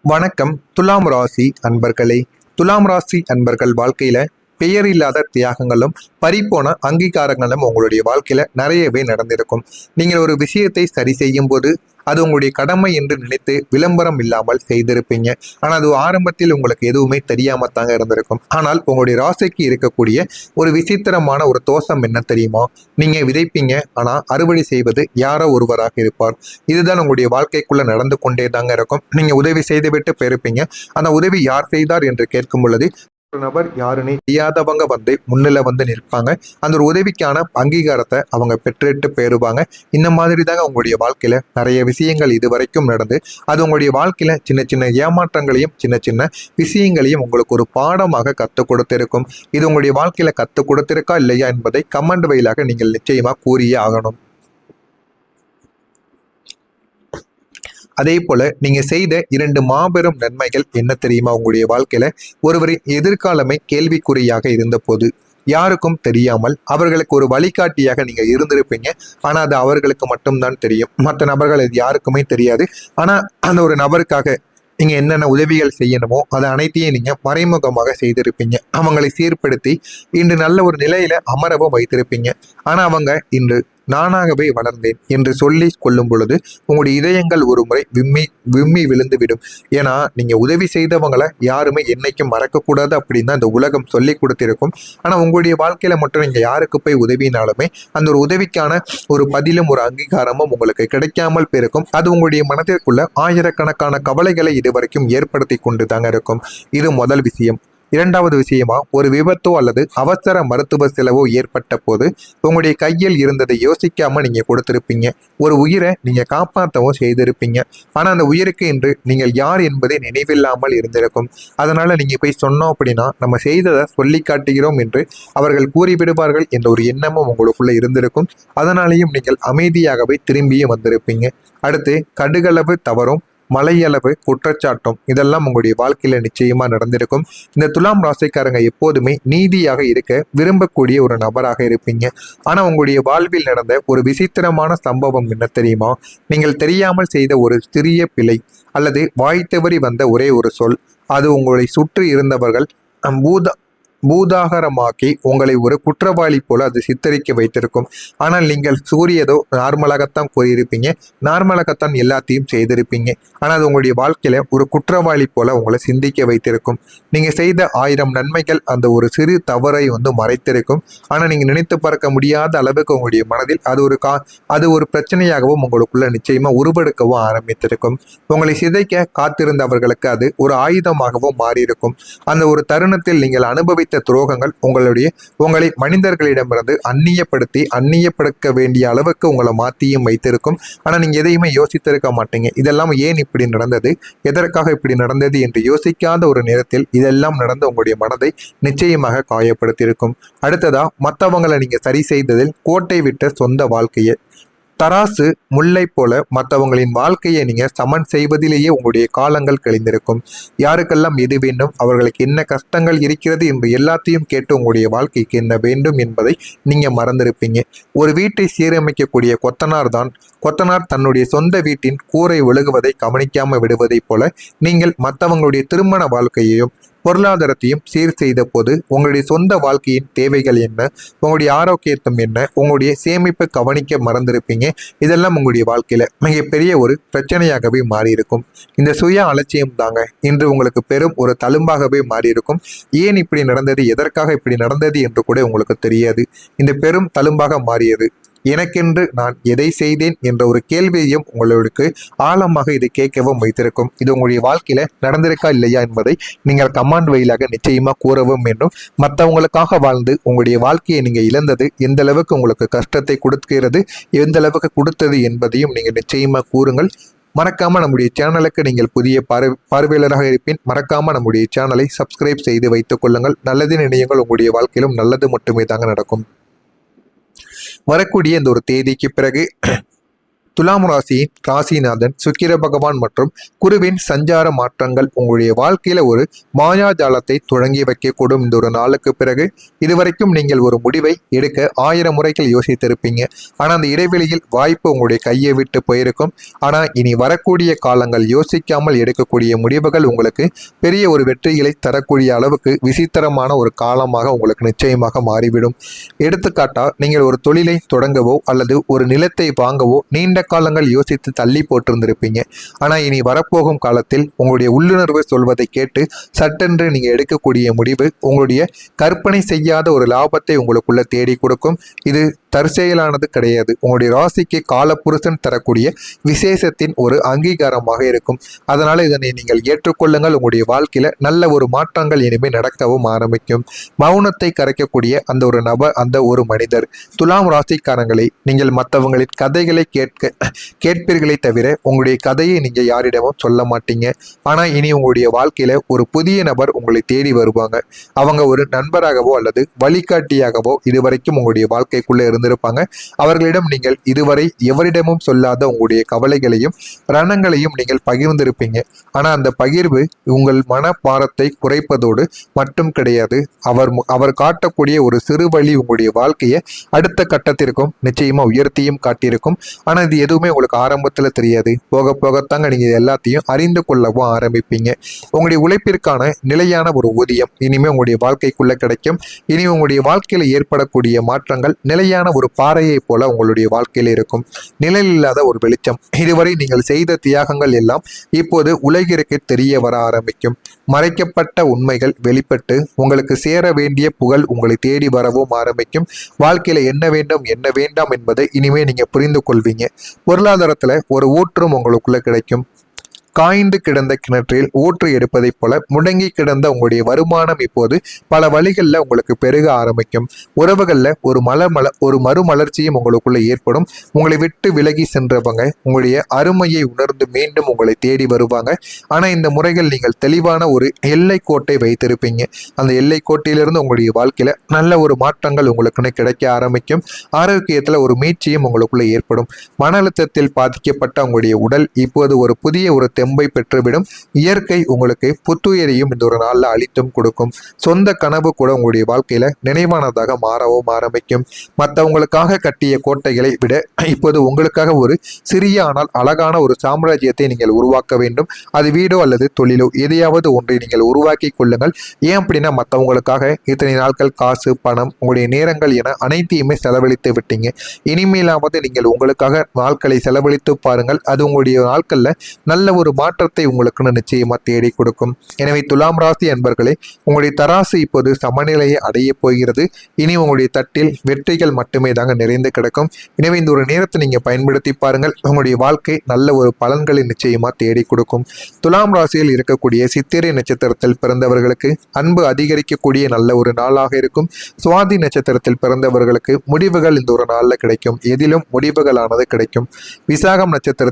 வணக்கம் துலாம் ராசி அன்பர்களே. துலாம் ராசி அன்பர்கள் வாழ்க்கையில பெயர் இல்லாத தியாகங்களும் பறிப்போன அங்கீகாரங்களும் உங்களுடைய வாழ்க்கையில நிறையவே நடந்திருக்கும். நீங்கள் ஒரு விஷயத்தை சரி செய்யும் போது அது உங்களுடைய கடமை என்று நினைத்து விளம்பரம் இல்லாமல் செய்திருப்பீங்க. ஆனால் அது ஆரம்பத்தில் உங்களுக்கு எதுவுமே தெரியாம தாங்க இருந்திருக்கும். ஆனால் உங்களுடைய ராசிக்கு இருக்கக்கூடிய ஒரு விசித்திரமான ஒரு தோஷம் என்ன தெரியுமா? நீங்க விதைப்பீங்க, ஆனா அறுவடை செய்வது யாரோ ஒருவராக இருப்பார். இதுதான் உங்களுடைய வாழ்க்கைக்குள்ள நடந்து கொண்டே தாங்க இருக்கும். நீங்க உதவி செய்துவிட்டு போயிருப்பீங்க. அந்த உதவி யார் செய்தார் என்று கேட்கும் பொழுது ஒரு நபர் யாருன்னு தெரியாதவங்க முன்னில நிற்பாங்க. அந்த ஒரு உதவிக்கான அங்கீகாரத்தை அவங்க பெற்றுட்டு போயிருவாங்க. இந்த மாதிரி தாங்க உங்களுடைய வாழ்க்கையில நிறைய விஷயங்கள் இதுவரைக்கும் நடந்து அது உங்களுடைய வாழ்க்கையில சின்ன சின்ன ஏமாற்றங்களையும் சின்ன சின்ன விஷயங்களையும் உங்களுக்கு ஒரு பாடமாக கற்றுக் கொடுத்திருக்கும். இது உங்களுடைய வாழ்க்கையில கற்றுக் கொடுத்திருக்கா இல்லையா என்பதை கமெண்ட் வழியாக நீங்கள் நிச்சயமா கூறியே ஆகணும். அதே போல நீங்க செய்த 2 மாபெரும் நன்மைகள் என்ன தெரியுமா? உங்களுடைய வாழ்க்கையில ஒருவரின் எதிர்காலமே கேள்விக்குறியாக இருந்த போது யாருக்கும் தெரியாமல் அவர்களுக்கு ஒரு வழிகாட்டியாக நீங்க இருந்திருப்பீங்க. ஆனா அது அவர்களுக்கு மட்டும்தான் தெரியும். மற்ற நபர்கள் இது யாருக்குமே தெரியாது. ஆனா அந்த ஒரு நபருக்காக நீங்க என்னென்ன உதவிகள் செய்யணுமோ அதை அனைத்தையும் நீங்க மறைமுகமாக செய்திருப்பீங்க. அவங்களை சீர்படுத்தி இன்று நல்ல ஒரு நிலையில அமரவும் வைத்திருப்பீங்க. ஆனா அவங்க இன்று நானாகவே வளர்ந்தேன் என்று சொல்லி கொள்ளும் பொழுது உங்களுடைய இதயங்கள் ஒரு முறை விம்மி விம்மி விழுந்து விடும். ஏன்னா நீங்க உதவி செய்தவங்களை யாருமே என்னைக்கும் மறக்கக்கூடாது அப்படின்னு தான் இந்த உலகம் சொல்லி கொடுத்திருக்கும். ஆனா உங்களுடைய வாழ்க்கையில மட்டும் நீங்க யாருக்கு போய் உதவினாலுமே அந்த ஒரு உதவிக்கான ஒரு பதிலும் ஒரு அங்கீகாரமும் உங்களுக்கு கிடைக்காமல் போயிருக்கும். அது உங்களுடைய மனதிற்குள்ள ஆயிரக்கணக்கான கவலைகளை இதுவரைக்கும் ஏற்படுத்தி கொண்டு தாங்க இருக்கும். இது முதல் விஷயம். இரண்டாவது விஷயமா, ஒரு விபத்தோ அல்லது அவசர மருத்துவ செலவோ ஏற்பட்ட போது உங்களுடைய கையில் இருந்ததை யோசிக்காம நீங்க கொடுத்திருப்பீங்க. ஒரு உயிரை நீங்க காப்பாற்றவும் செய்திருப்பீங்க. ஆனா அந்த உயிருக்கு இன்று நீங்கள் யார் என்பதை நினைவில்லாமல் இருந்திருக்கும். அதனால நீங்க போய் சொன்னோம் அப்படின்னா நம்ம செய்ததை சொல்லி காட்டுகிறோம் என்று அவர்கள் கூறிவிடுவார்கள் என்ற ஒரு எண்ணமும் உங்களுக்குள்ள இருந்திருக்கும். அதனாலேயும் நீங்கள் அமைதியாகவே திரும்பியும் வந்திருப்பீங்க. அடுத்து கடுகளவு தவறும் மலையளவு குற்றச்சாட்டும் இதெல்லாம் உங்களுடைய வாழ்க்கையில நிச்சயமா நடந்திருக்கும். இந்த துலாம் ராசிக்காரங்க எப்போதுமே நீதியாக இருக்க விரும்பக்கூடிய ஒரு நபராக இருப்பீங்க. ஆனா உங்களுடைய வாழ்வில் நடந்த ஒரு விசித்திரமான சம்பவம் என்ன தெரியுமா? நீங்கள் தெரியாமல் செய்த ஒரு சிறிய பிழை அல்லது வாய் தவறி வந்த ஒரே ஒரு சொல் அது உங்களை சுற்றி இருந்தவர்கள் பூதாகரமாக்கி உங்களை ஒரு குற்றவாளி போல அது சித்தரிக்க வைத்திருக்கும். ஆனால் நீங்கள் சூரியதோ நார்மலாகத்தான் கூறியிருப்பீங்க, நார்மலாகத்தான் எல்லாத்தையும் செய்திருப்பீங்க. ஆனால் அது உங்களுடைய வாழ்க்கையில ஒரு குற்றவாளி போல உங்களை சிந்திக்க வைத்திருக்கும். நீங்க செய்த 1000 நன்மைகள் அந்த ஒரு சிறு தவறை மறைத்திருக்கும். ஆனால் நீங்க நினைத்து பார்க்க முடியாத அளவுக்கு உங்களுடைய மனதில் அது ஒரு பிரச்சனையாகவும் உங்களுக்குள்ள நிச்சயமா உருவெடுக்கவும் ஆரம்பித்திருக்கும். உங்களை சிதைக்க காத்திருந்தவர்களுக்கு அது ஒரு ஆயுதமாகவும் மாறியிருக்கும். அந்த ஒரு தருணத்தில் நீங்கள் அனுபவித்த துரோகங்கள் உங்களை மனிதர்களிடமிருந்து அந்நியப்படுத்த வேண்டிய அளவுக்கு உங்களை மாற்றியும் வைத்திருக்கும். ஆனால் நீங்க எதையுமே யோசித்திருக்க மாட்டீங்க. இதெல்லாம் ஏன் இப்படி நடந்தது, எதற்காக இப்படி நடந்தது என்று யோசிக்காத ஒரு நேரத்தில் இதெல்லாம் நடந்து உங்களுடைய மனதை நிச்சயமாக காயப்படுத்தியிருக்கும். அடுத்ததா, மற்றவங்களை நீங்க சரி செய்ததில் கோட்டை விட்ட சொந்த வாழ்க்கையை தராசு முல்லை போல மற்றவங்களின் வாழ்க்கையை நீங்க சமன் செய்வதிலேயே உங்களுடைய காலங்கள் கழிந்திருக்கும். யாருக்கெல்லாம் எது வேண்டும், அவர்களுக்கு என்ன கஷ்டங்கள் இருக்கிறது என்று எல்லாத்தையும் கேட்டு உங்களுடைய வாழ்க்கைக்கு என்ன வேண்டும் என்பதை நீங்க மறந்திருப்பீங்க. ஒரு வீட்டை சீரமைக்கக்கூடிய கொத்தனார் தன்னுடைய சொந்த வீட்டின் கூரை ஒழுகுவதை கவனிக்காம விடுவதை போல நீங்கள் மற்றவங்களுடைய திருமண வாழ்க்கையையும் பொருளாதாரத்தையும் சீர் செய்த போது உங்களுடைய சொந்த வாழ்க்கையின் தேவைகள் என்ன, உங்களுடைய ஆரோக்கியத்தம் என்ன, உங்களுடைய சேமிப்பு கவனிக்க மறந்திருப்பீங்க. இதெல்லாம் உங்களுடைய வாழ்க்கையில மிகப்பெரிய ஒரு பிரச்சனையாகவே மாறியிருக்கும். இந்த சுய அலட்சியம் தாங்க இன்று உங்களுக்கு பெரும் ஒரு தழும்பாகவே மாறியிருக்கும். ஏன் இப்படி நடந்தது, எதற்காக இப்படி நடந்தது என்று கூட உங்களுக்கு தெரியாது. இந்த பெரும் தழும்பாக மாறியது எனக்கென்று நான் எதை செய்தேன் என்ற ஒரு கேள்வியையும் உங்களுக்கு ஆழமாக இது கேட்கவும் வைத்திருக்கும். இது உங்களுடைய வாழ்க்கையில நடந்திருக்கா இல்லையா என்பதை நீங்கள் கமாண்ட் வழியாக நிச்சயமா கூறவும் வேண்டும். மற்றவங்களுக்காக வாழ்ந்து உங்களுடைய வாழ்க்கையை நீங்க இழந்தது எந்த அளவுக்கு உங்களுக்கு கஷ்டத்தை கொடுக்கிறது, எந்த அளவுக்கு கொடுத்தது என்பதையும் நீங்க நிச்சயமா கூறுங்கள். மறக்காம நம்முடைய சேனலுக்கு நீங்கள் புதிய பார்வையாளராக இருப்பின் மறக்காம நம்முடைய சேனலை சப்ஸ்கிரைப் செய்து வைத்துக் கொள்ளுங்கள். நல்லது நினையுங்கள். உங்களுடைய வாழ்க்கையிலும் நல்லது மட்டுமே தாங்க நடக்கும். வரக்கூடிய இந்த ஒரு தேதிக்கு பிறகு துலாம் ராசியின் ராசிநாதன் சுக்கிர பகவான் மற்றும் குருவின் சஞ்சார மாற்றங்கள் உங்களுடைய வாழ்க்கையில ஒரு மாயாஜாலத்தை தொடங்கி வைக்கக்கூடும். இந்த ஒரு நாளுக்கு பிறகு இதுவரைக்கும் நீங்கள் ஒரு முடிவை எடுக்க 1000 முறைகள் யோசித்திருப்பீங்க. ஆனா அந்த இடைவெளியில் வாய்ப்பு உங்களுடைய கையை விட்டு போயிருக்கும். ஆனா இனி வரக்கூடிய காலங்கள் யோசிக்காமல் எடுக்கக்கூடிய முடிவுகள் உங்களுக்கு பெரிய ஒரு வெற்றிகளை தரக்கூடிய அளவுக்கு விசித்திரமான ஒரு காலமாக உங்களுக்கு நிச்சயமாக மாறிவிடும். எடுத்துக்காட்டா நீங்கள் ஒரு தொழிலை தொடங்கவோ அல்லது ஒரு நிலத்தை வாங்கவோ நீண்ட காலங்கள் யோசித்து தள்ளி போட்டிருந்திருப்பீங்க. ஆனா இனி வரப்போகும் காலத்தில் உங்களுடைய உள்ளுணர்வு சொல்வதை கேட்டு சட்டென்று நீங்க எடுக்கக்கூடிய முடிவு உங்களுடைய கற்பனை செய்யாத ஒரு லாபத்தை உங்களுக்குள்ள தேடி கொடுக்கும். இது தற்செயலானது கிடையாது. உங்களுடைய ராசிக்கு காலப்புருஷன் தரக்கூடிய விசேஷத்தின் ஒரு அங்கீகாரமாக இருக்கும். அதனால இதனை நீங்கள் ஏற்றுக்கொள்ளுங்கள். உங்களுடைய வாழ்க்கையில நல்ல ஒரு மாற்றங்கள் இனிமேல் நடக்கவும் ஆரம்பிக்கும். மௌனத்தை கரைக்கக்கூடிய அந்த ஒரு நபர், அந்த ஒரு மனிதர். துலாம் ராசிக்காரங்களை நீங்கள் மற்றவங்களின் கதைகளை கேட்பீர்களே தவிர உங்களுடைய கதையை நீங்க யாரிடமும் சொல்ல மாட்டீங்க. ஆனா இனி உங்களுடைய வாழ்க்கையில ஒரு புதிய நபர் உங்களை தேடி வருவாங்க. அவங்க ஒரு நண்பராகவோ அல்லது வழிகாட்டியாகவோ இதுவரைக்கும் உங்களுடைய வாழ்க்கைக்குள்ள இருந்திருப்பாங்க. அவர்களிடம் நீங்கள் இதுவரை எவரிடமும் சொல்லாத உங்களுடைய கவலைகளையும் ரணங்களையும் நீங்கள் பகிர்ந்திருப்பீங்க. ஆனா அந்த பகிர்வு உங்கள் மன பாரத்தை குறைப்பதோடு மட்டும் கிடையாது. அவர் காட்டக்கூடிய ஒரு சிறு வழி உங்களுடைய வாழ்க்கையை அடுத்த கட்டத்திற்கும் நிச்சயமா உயர்த்தியும் காட்டியிருக்கும். ஆனா இது எதுவுமே உங்களுக்கு ஆரம்பத்துல தெரியாது. போக போகத்தாங்க நீங்க எல்லாத்தையும் அறிந்து கொள்ளவும் ஆரம்பிப்பீங்க. உங்களுடைய உழைப்பிற்கான நிலையான ஒரு ஊதியம் இனிமே உங்களுடைய வாழ்க்கைக்குள்ள கிடைக்கும். இனி உங்களுடைய வாழ்க்கையில ஏற்படக்கூடிய மாற்றங்கள் நிலையான ஒரு பாறையை போல உங்களுடைய வாழ்க்கையில இருக்கும். நிழல் இல்லாத ஒரு வெளிச்சம். இதுவரை நீங்கள் செய்த தியாகங்கள் எல்லாம் இப்போது உலகிற்கு தெரிய வர ஆரம்பிக்கும். மறைக்கப்பட்ட உண்மைகள் வெளிப்பட்டு உங்களுக்கு சேர வேண்டிய புகழ் உங்களை தேடி வரவும் ஆரம்பிக்கும். வாழ்க்கையில என்ன வேண்டும் என்ன வேண்டாம் என்பதை இனிமே நீங்க புரிந்து கொள்வீங்க. பொருளாதாரத்துல ஒரு ஊற்றும் உங்களுக்குள்ள கிடைக்கும். காய்ந்து கிடந்த கிணற்றில் ஊற்று எடுப்பதைப் போல முடங்கி கிடந்த உங்களுடைய வருமானம் இப்போது பல வழிகளில் உங்களுக்கு பெருக ஆரம்பிக்கும். உறவுகளில் ஒரு மறுமலர்ச்சியும் உங்களுக்குள்ள ஏற்படும். உங்களை விட்டு விலகி சென்றவங்க உங்களுடைய அருமையை உணர்ந்து மீண்டும் உங்களை தேடி வருவாங்க. ஆனால் இந்த முறைகள் நீங்கள் தெளிவான ஒரு எல்லை கோட்டை வைத்திருப்பீங்க. அந்த எல்லை கோட்டையிலிருந்து உங்களுடைய வாழ்க்கையில நல்ல ஒரு மாற்றங்கள் உங்களுக்குன்னு கிடைக்க ஆரம்பிக்கும். ஆரோக்கியத்தில் ஒரு மீட்சியும் உங்களுக்குள்ள ஏற்படும். மன அழுத்தத்தில் பாதிக்கப்பட்ட உங்களுடைய உடல் இப்போது ஒரு புதிய ஒரு தெம்பை பெற்றுவிடும். இயற்கை உங்களுக்கு புத்துயிரையும் இந்த ஒரு நாளில் அளித்தும் கொடுக்கும். சொந்த கனவு கூட உங்களுடைய வாழ்க்கையில நினைவானதாக மாறவும் ஆரம்பிக்கும். மற்றவங்களுக்காக கட்டிய கோட்டைகளை விட இப்போது உங்களுக்காக ஒரு சிறிய ஆனால் அழகான ஒரு சாம்ராஜ்யத்தை நீங்கள் உருவாக்க வேண்டும். அது வீடோ அல்லது தொழிலோ எதையாவது ஒன்றை நீங்கள் உருவாக்கி கொள்ளுங்கள். ஏன் அப்படின்னா மற்றவங்களுக்காக இத்தனை நாட்கள் காசு பணம் உங்களுடைய நேரங்கள் என அனைத்தையுமே செலவழித்து விட்டீங்க. இனிமேலாவது நீங்கள் உங்களுக்காக நாட்களை செலவழித்து பாருங்கள். அது உங்களுடைய நாட்கள்ல நல்ல ஒரு மாற்றத்தை உங்களுக்குன்னு நிச்சயமா தேடி கொடுக்கும். எனவே துலாம் ராசி அன்பர்களே, உங்களுடைய தராசு இப்போது சமநிலையை அடைய போகிறது. இனி உங்களுடைய தட்டில் வெற்றிகள் மட்டுமே தாங்க நிறைந்து கிடக்கும். எனவே இந்த ஒரு நேரத்தை நீங்க பயன்படுத்தி பாருங்கள். உங்களுடைய வாழ்க்கை நல்ல ஒரு பலன்களை நிச்சயமா தேடி கொடுக்கும். துலாம் ராசியில் இருக்கக்கூடிய சித்திரை நட்சத்திரத்தில் பிறந்தவர்களுக்கு அன்பு அதிகரிக்கக்கூடிய நல்ல ஒரு நாளாக இருக்கும். சுவாதி நட்சத்திரத்தில் பிறந்தவர்களுக்கு முடிவுகள் இந்த ஒரு நாளில் கிடைக்கும். எதிலும் முடிவுகளானது கிடைக்கும். விசாகம் நட்சத்திரத்தில்